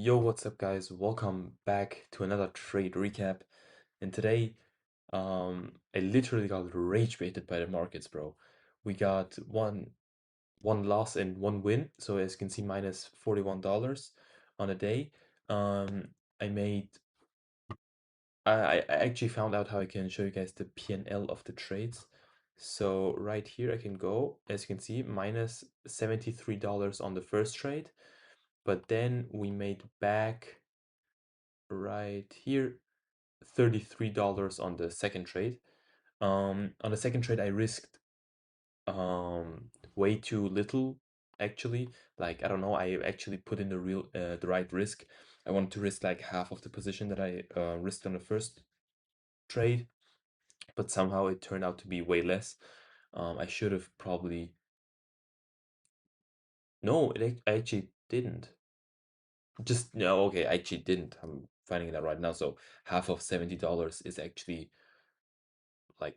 Yo, what's up, guys? Welcome back to another trade recap. And today, I literally got rage baited by the markets, bro. We got one loss and one win. So as you can see, minus $41 on a day. Um, I made I actually found out how I can show you guys the P&L of the trades. So right here I can go, as you can see, minus $73 on the first trade, but then we made back right here $33 on the second trade. On the second trade, I risked way too little actually. Like I don't know, I actually put in the right risk. I wanted to risk like half of the position that I risked on the first trade, but somehow it turned out to be way less. I should have probably no, I actually didn't. Just no, okay, I actually didn't. I'm finding it out right now. So half of $70 is actually like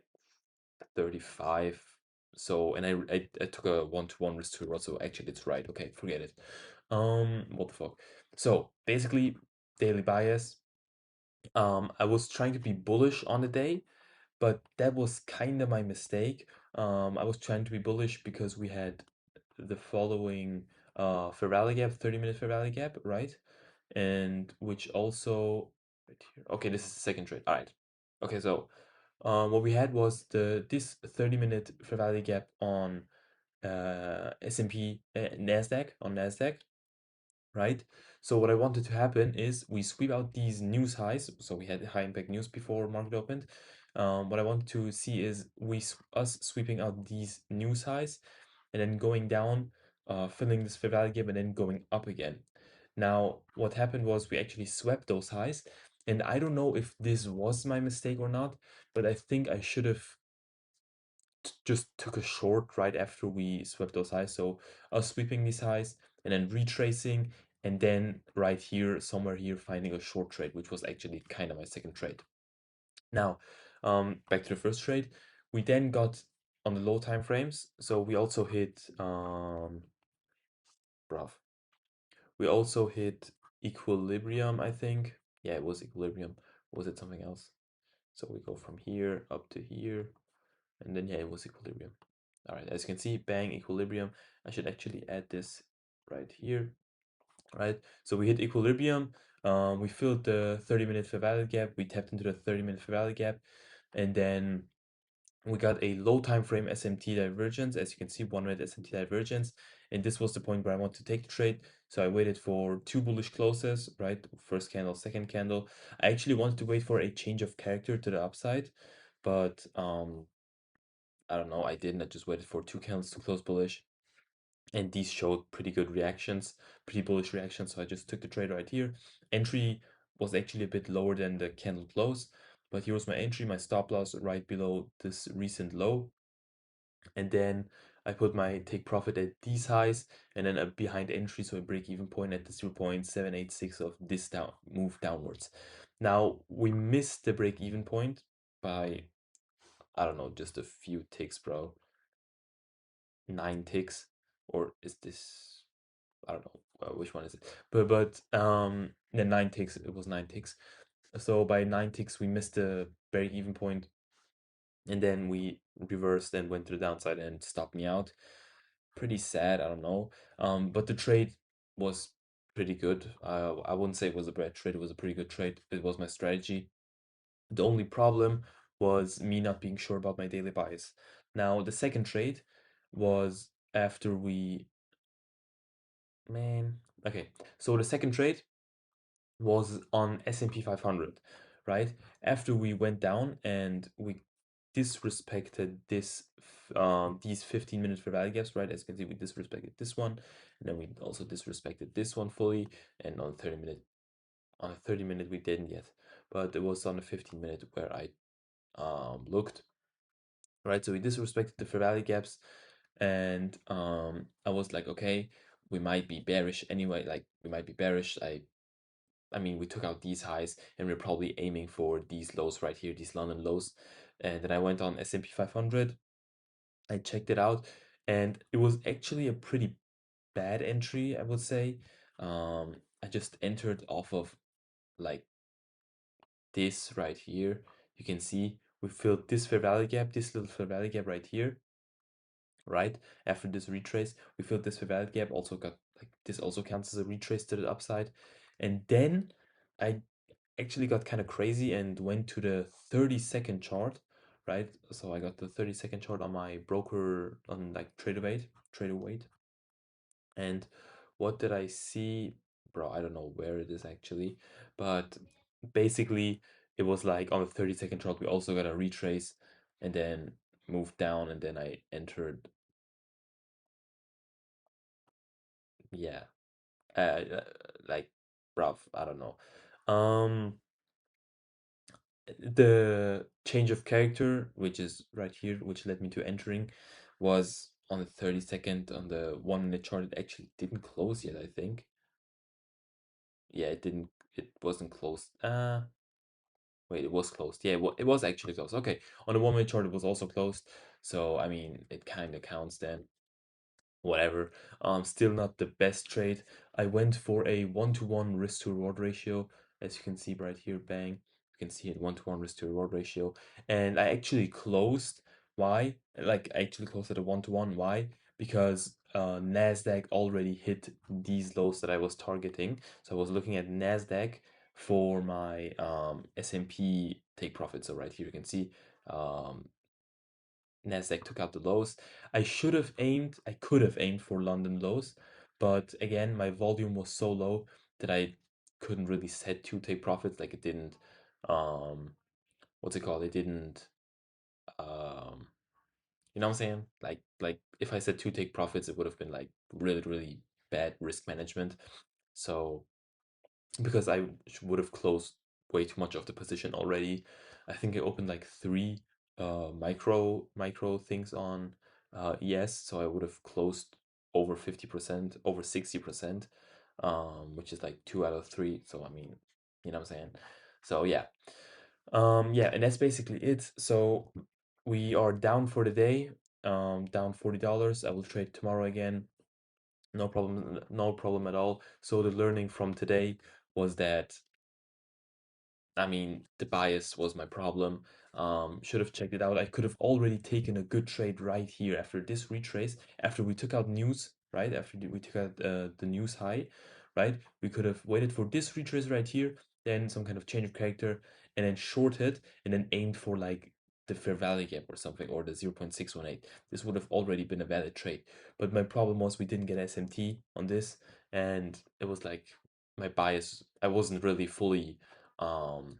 35. So, and I took a one-to-one risk to reward, so actually it's right. Okay, forget it. What the fuck? So basically, daily bias. I was trying to be bullish on the day, but that was kind of my mistake. I was trying to be bullish because we had the following fair value gap, 30-minute fair value gap, right? And which also right here. Okay, this is the second trade. All right. Okay, so what we had was this 30-minute fair value gap on S&P Nasdaq on Nasdaq, right? So what I wanted to happen is we sweep out these news highs. So we had high impact news before market opened. What I wanted to see is us sweeping out these news highs and then going down, filling this fair value gap and then going up again. Now, what happened was we actually swept those highs, and I don't know if this was my mistake or not, but I think I should have just took a short right after we swept those highs. So us sweeping these highs and then retracing, and then right here, somewhere here, finding a short trade, which was actually kind of my second trade. Now, back to the first trade, we then got on the low time frames. So we also hit, bruv, we also hit equilibrium, I think. Yeah, it was equilibrium. Was it something else? So we go from here up to here, and then yeah, it was equilibrium. All right, as you can see, bang, equilibrium. I should actually add this right here, right? So we hit equilibrium. We filled the 30-minute fair value gap. We tapped into the 30-minute fair value gap, and then we got a low time frame SMT divergence. As you can see, 1 minute SMT divergence, and this was the point where I want to take the trade. So I waited for two bullish closes, right? First candle, second candle. I actually wanted to wait for a change of character to the upside, but I don't know, I didn't. I just waited for two candles to close bullish, and these showed pretty good reactions, pretty bullish reactions. So I just took the trade right here. Entry was actually a bit lower than the candle close, but here was my entry, my stop loss right below this recent low. And then I put my take profit at these highs, and then a behind entry, so a break even point at the 0.786 of this move downwards. Now we missed the break even point by, I don't know, just a few ticks, bro. 9 ticks, or is this, I don't know which one is it, but yeah, 9 ticks. It was 9 ticks. So by 9 ticks, we missed the break even point, and then we reversed and went to the downside and stopped me out. Pretty sad, I don't know. But the trade was pretty good. I wouldn't say it was a bad trade. It was a pretty good trade. It was my strategy. The only problem was me not being sure about my daily bias. Now, the second trade was after we, man, okay. So the second trade was on S&P 500, right? After we went down and we disrespected these 15-minute fair value gaps, right? As you can see, we disrespected this one, and then we also disrespected this one fully, and on a 30-minute we didn't yet, but it was on a 15-minute where I looked, right? So we disrespected the fair value gaps, and I was like, okay, we might be bearish anyway, like we might be bearish. I mean, we took out these highs, and we're probably aiming for these lows right here, these London lows. And then I went on S&P 500. I checked it out, and it was actually a pretty bad entry, I would say. I just entered off of like this right here. You can see we filled this fair value gap, this little fair value gap right here, right? After this retrace, we filled this fair value gap, also got like this also counts as a retrace to the upside. And then I actually got kind of crazy and went to the 30-second chart, right? So I got the 30-second chart on my broker on like trader weight. And what did I see? Bro, I don't know where it is actually, but basically it was like on the 30-second chart, we also got a retrace and then moved down and then I entered. Yeah. Uh, like, bruv, I don't know. Um, the change of character, which is right here, which led me to entering, was on the 30-second. On the 1 minute chart, it actually didn't close yet, I think. Yeah, it didn't, it wasn't closed. Wait, it was closed. Yeah, it was actually closed. Okay, on the 1 minute chart, it was also closed. So, I mean, it kind of counts then. Whatever. Still not the best trade. I went for a 1-to-1 risk to reward ratio, as you can see right here, bang. You can see it 1-to-1 risk to reward ratio. And I actually closed. Why? Like, I actually closed at a 1-to-1. Why? Because Nasdaq already hit these lows that I was targeting. So I was looking at Nasdaq for my S&P take profit. So right here you can see um, Nasdaq took out the lows. I could have aimed for London lows, but again, my volume was so low that I couldn't really set two take profits. Like it didn't, um, what's it called? It didn't, um, you know what I'm saying? Like if I said two take profits, it would have been like really, really bad risk management. So because I would have closed way too much of the position already. I think I opened like three micro things on ES, so I would have closed over 50%, over 60%, which is like 2 out of 3. So I mean, you know what I'm saying? So yeah. Yeah, and that's basically it. So we are down for the day, down $40. I will trade tomorrow again. No problem, no problem at all. So the learning from today was that, I mean, the bias was my problem. Should have checked it out. I could have already taken a good trade right here after this retrace, after we took out news, right? After we took out the news high, right? We could have waited for this retrace right here, then some kind of change of character, and then shorted, and then aimed for like the fair value gap or something, or the 0.618. This would have already been a valid trade. But my problem was we didn't get SMT on this, and it was like my bias, I wasn't really um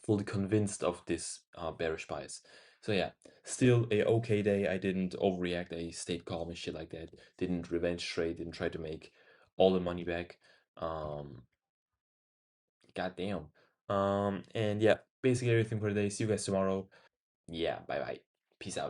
fully convinced of this bearish bias. So yeah, still a okay day. I didn't overreact. I stayed calm and shit like that. Didn't revenge trade. Didn't try to make all the money back. Um, goddamn. And yeah, basically everything for today. See you guys tomorrow. Yeah, bye bye. Peace out.